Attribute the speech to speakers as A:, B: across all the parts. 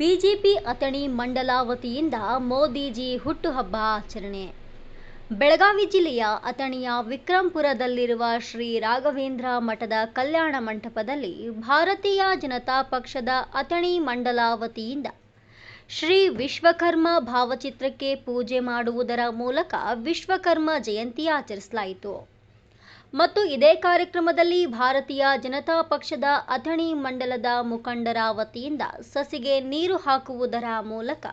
A: BJP Athani ಮಂಡಲ ವತಿಯಿಂದ ಮೋದಿಜಿ ಹುಟ್ಟುಹಬ್ಬ ಆಚರಣೆ. ಬೆಳಗಾವಿ ಜಿಲ್ಲೆಯ ಅಥಣಿಯ ವಿಕ್ರಂಪುರದಲ್ಲಿರುವ ಶ್ರೀ ರಾಘವೇಂದ್ರ ಮಠದ ಕಲ್ಯಾಣ ಮಂಟಪದಲ್ಲಿ ಭಾರತೀಯ ಜನತಾ ಪಕ್ಷದ ಅಥಣಿ ಮಂಡಲ ವತಿಯಿಂದ ಶ್ರೀ ವಿಶ್ವಕರ್ಮ ಭಾವಚಿತ್ರಕ್ಕೆ ಪೂಜೆ ಮಾಡುವುದರ ಮೂಲಕ ವಿಶ್ವಕರ್ಮ ಜಯಂತಿ ಆಚರಿಸಲಾಯಿತು. ಮತ್ತು ಇದೇ ಕಾರ್ಯಕ್ರಮದಲ್ಲಿ ಭಾರತೀಯ ಜನತಾ ಪಕ್ಷದ ಅಥಣಿ ಮಂಡಲದ ಮುಖಂಡರ ವತಿಯಿಂದ ಸಸಿಗೆ ನೀರು ಹಾಕುವುದರ ಮೂಲಕ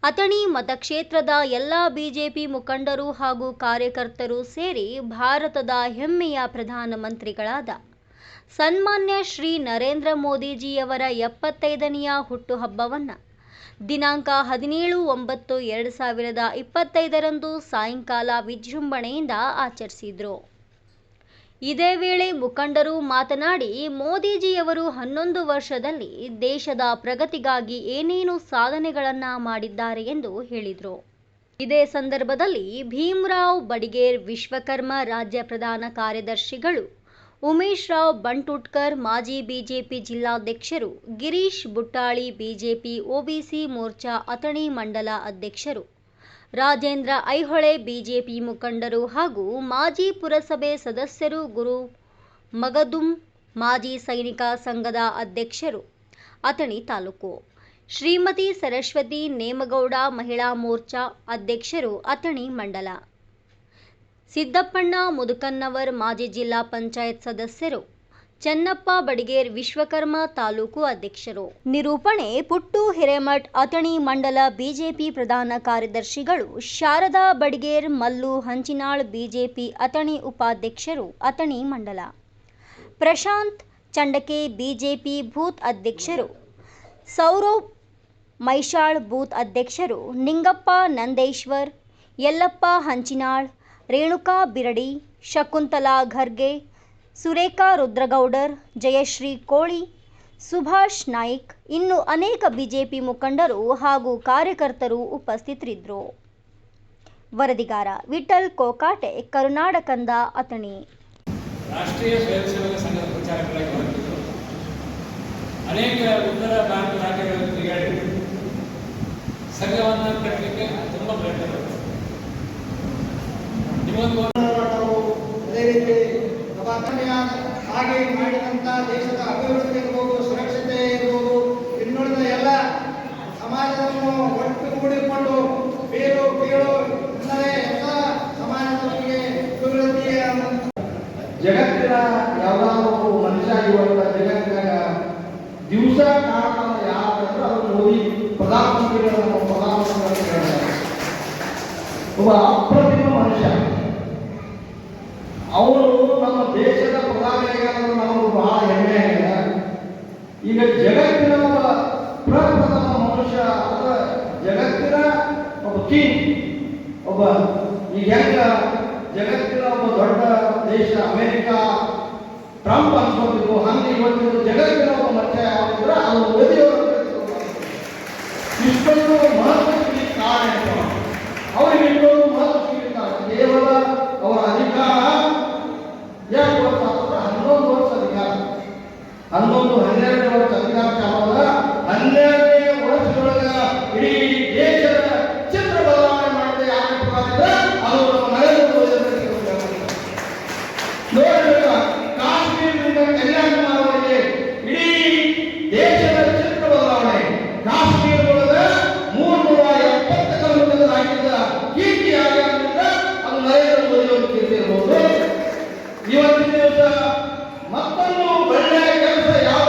A: ಅಥಣಿ ಮತಕ್ಷೇತ್ರದ ಎಲ್ಲ ಬಿಜೆಪಿ ಮುಖಂಡರು ಹಾಗೂ ಕಾರ್ಯಕರ್ತರು ಸೇರಿ ಭಾರತದ ಹೆಮ್ಮೆಯ ಪ್ರಧಾನಮಂತ್ರಿಗಳಾದ ಸನ್ಮಾನ್ಯ ಶ್ರೀ ನರೇಂದ್ರ ಮೋದಿಜಿಯವರ 75ನೆಯ ಹುಟ್ಟುಹಬ್ಬವನ್ನು ದಿನಾಂಕ 17/9/2025 ಸಾಯಂಕಾಲ ವಿಜೃಂಭಣೆಯಿಂದ ಆಚರಿಸಿದರು. ಇದೇ ವೇಳೆ ಮುಖಂಡರು ಮಾತನಾಡಿ, ಮೋದಿಜಿಯವರು 11 ವರ್ಷದಲ್ಲಿ ದೇಶದ ಪ್ರಗತಿಗಾಗಿ ಏನೇನು ಸಾಧನೆಗಳನ್ನು ಮಾಡಿದ್ದಾರೆ ಎಂದು ಹೇಳಿದರು. ಇದೇ ಸಂದರ್ಭದಲ್ಲಿ ಭೀಮರಾವ್ ಬಡಿಗೇರ್ ವಿಶ್ವಕರ್ಮ ರಾಜ್ಯ ಪ್ರಧಾನ ಕಾರ್ಯದರ್ಶಿಗಳು, ಉಮೇಶ್ ರಾವ್ ಬಂಟುಟ್ಕರ್ ಮಾಜಿ ಬಿಜೆಪಿ ಜಿಲ್ಲಾಧ್ಯಕ್ಷರು, ಗಿರೀಶ್ ಬುಟ್ಟಾಳಿ ಬಿಜೆಪಿ ಒಬಿಸಿ ಮೋರ್ಚಾ ಅಥಣಿ ಮಂಡಲ ಅಧ್ಯಕ್ಷರು, ರಾಜೇಂದ್ರ ಐಹೊಳೆ ಬಿಜೆಪಿ ಮುಖಂಡರು ಹಾಗೂ ಮಾಜಿ ಪುರಸಭೆ ಸದಸ್ಯರು, ಗುರು ಮಗದುಂ ಮಾಜಿ ಸೈನಿಕ ಸಂಘದ ಅಧ್ಯಕ್ಷರು ಅಥಣಿ ತಾಲೂಕು, ಶ್ರೀಮತಿ ಸರಸ್ವತಿ ನೇಮಗೌಡ ಮಹಿಳಾ ಮೋರ್ಚಾ ಅಧ್ಯಕ್ಷರು ಅಥಣಿ ಮಂಡಲ, ಸಿದ್ದಪ್ಪಣ್ಣ ಮುದುಕನ್ನವರ್ ಮಾಜಿ ಜಿಲ್ಲಾ ಪಂಚಾಯತ್ ಸದಸ್ಯರು, ಚನ್ನಪ್ಪ ಬಡಿಗೇರ್ ವಿಶ್ವಕರ್ಮ ತಾಲೂಕು ಅಧ್ಯಕ್ಷರು. ನಿರೂಪಣೆ ಪುಟ್ಟು ಹಿರೇಮಠ್ ಅಥಣಿ ಮಂಡಲ ಬಿಜೆಪಿ ಪ್ರಧಾನ ಕಾರ್ಯದರ್ಶಿಗಳು, ಶಾರದಾ ಬಡಿಗೇರ್ ಮಲ್ಲು ಹಂಚಿನಾಳ್ ಬಿಜೆಪಿ ಅಥಣಿ ಉಪಾಧ್ಯಕ್ಷರು ಅಥಣಿ ಮಂಡಲ, ಪ್ರಶಾಂತ್ ಚಂಡಕೆ ಬಿಜೆಪಿ ಬೂತ್ ಅಧ್ಯಕ್ಷರು, ಸೌರವ್ ಮೈಷಾಳ್ ಬೂತ್ ಅಧ್ಯಕ್ಷರು, ನಿಂಗಪ್ಪ ನಂದೇಶ್ವರ್, ಯಲ್ಲಪ್ಪ ಹಂಚಿನಾಳ್, ರೇಣುಕಾ ಬಿರಡಿ, ಶಕುಂತಲಾ ಖರ್ಗೆ, ಸುರೇಖಾ ರುದ್ರಗೌಡರ್, ಜಯಶ್ರೀ ಕೋಳಿ, ಸುಭಾಷ್ ನಾಯ್ಕ್, ಇನ್ನು ಅನೇಕ ಬಿಜೆಪಿ ಮುಖಂಡರು ಹಾಗೂ ಕಾರ್ಯಕರ್ತರು ಉಪಸ್ಥಿತರಿದ್ದರು. ವರದಿಗಾರ ವಿಠಲ್ ಕೋಕಾಟೆ, ಕರುನಾಡಕಂದ ಅಥಣಿ.
B: ರಾಷ್ಟ್ರೀಯ ಸ್ವಯಂ ಸೇವಕ ಸಂಘದ ಪ್ರಚಾರಕ್ಕಾಗಿ ಹೊರಟಿದ್ದು ಅನೇಕ ಉತ್ತರ ಭಾರತ ರಾಜ್ಯಗಳಲ್ಲಿ ತಿರುಗಾಡಿ ಸಂಘವನ್ನು ಕಟ್ಟಲಿಕ್ಕೆ ತುಂಬ ಪ್ರಯತ್ನ ಪಡ್ತಾರೆ.
C: ಅದೇ ರೀತಿ ಹಾಗೆ ಮಾಡಿದಂಥ ದೇಶದ ಅಭಿವೃದ್ಧಿ ಇರ್ಬೋದು, ಸುರಕ್ಷತೆ ಇರ್ಬೋದು, ಇನ್ನುಳಿದ ಎಲ್ಲ ಸಮಾಜವನ್ನು ಒಟ್ಟುಗೂಡಿಕೊಂಡು ಬೇರು ಕೀಳು ಅಂದರೆ ಎಲ್ಲ ಸಮಾಜದವರಿಗೆ ಅಭಿವೃದ್ಧಿಯ ಜಗತ್ತಿನ ಯಾವ್ದಾದ್ರು ಮನುಷ್ಯ ಇವತ್ತ ಜಗತ್ತಿನಾಗ ದಿವಸ ಕಾರಣ ಯಾರಂದ್ರೆ ಅದು ಮೋದಿ ಪ್ರಧಾನಮಂತ್ರಿಗಳನ್ನು ಹೇಳ್ತಾರೆ. ಒಬ್ಬ ಅಪ್ರತಿಮ ಮನುಷ್ಯ. ಅವರು ನಮ್ಮ ದೇಶದ ಪ್ರಧಾನಿಯಾಗಿ ನಮಗೆ ಬಹಳ ಹೆಮ್ಮೆ ಆಗಿದೆ. ಈಗ ಜಗತ್ತಿನ ಒಬ್ಬ ಪ್ರಪ್ರಥಮ ಮನುಷ್ಯ ಅಥವಾ ಜಗತ್ತಿನ ಒಬ್ಬ ಕಿಂಗ್, ಒಬ್ಬ ಈಗ ಹೆಂಗ ಜಗತ್ತಿನ ಒಬ್ಬ ದೊಡ್ಡ ದೇಶ ಅಮೆರಿಕ ಟ್ರಂಪ್ ಅನ್ಸ್ಕೊತಿದ್ರು, ಹಂಗೆ ಇವತ್ತಿನ ಜಗತ್ತಿನ ಒಬ್ಬ ಮನುಷ್ಯ ಯಾವಂದ್ರೆ ಅದು ಮೋದಿಯವರು. ಇಷ್ಟೊಂದು ಮಹತ್ವ ಕಾರಣ ಅವರಿಗೆ ಇಷ್ಟೊಂದು ಮಹತ್ವ ಸಿಗುತ್ತಾರೆ. ಕೇವಲ ಅವರ ಅಧಿಕಾರ 11 ವರ್ಷ ಅಧಿಕಾರ, 12 ವರ್ಷ ಅಧಿಕಾರ ಚಾಲದ 12ನೇ ವರ್ಷದೊಳಗ ಇಡೀ ದೇಶದ ಚಿತ್ರ ಬದಲಾವಣೆ ಮಾಡಿದ ಯಾಕಪ್ಪ ಅಂದ್ರೆ ಅದು ನಮ್ಮ ನರೇಂದ್ರ ಮೋದಿ ನೋಡಬೇಕ. ಕಾಶ್ಮೀರದಿಂದ ಕನ್ಯಾಕುಮಾರಿವರೆಗೆ ಇಡೀ ದೇಶದ ಚಿತ್ರ ಬದಲಾವಣೆ. ಕಾಶ್ಮೀರದೊಳಗ 370 ಕಿಲೋಮೀಟರ್ ಹಾಕಿದ ಕೀರ್ತಿ ಆಗಿದ್ರೆ ಅದು ನರೇಂದ್ರ ಮೋದಿ ಅವರು ಕೀರ್ತಿ ಇರಬಹುದು. ಇವತ್ತಿನ ದಿವಸ ಮತ್ತೊಂದು ಒಳ್ಳೆಯ ಕೆಲಸ ಯಾವ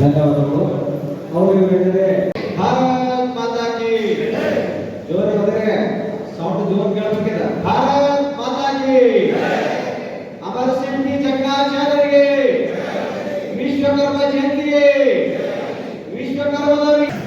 D: ಧನ್ಯವಾದಗಳು. ಅವರು ಹೇಳಿದರೆ ಭಾರತ್ ಮಾತಾ ಕಿ ಜೋರ ಹೋದರೆ ಸೌಂಡ್ ಜೋರ್ ಕೇಳಬೇಕಿದೆ. ಭಾರತ್ ಮಾತಾ ಕಿ, ಅಮರ್ ಸಿಂಗ್ ಜಗ್ಗಾಚಾರ್ಯರಿಗೆ ಜಯಂತಿಗೆ ವಿಶ್ವಕರ್ಮದವರಿಗೆ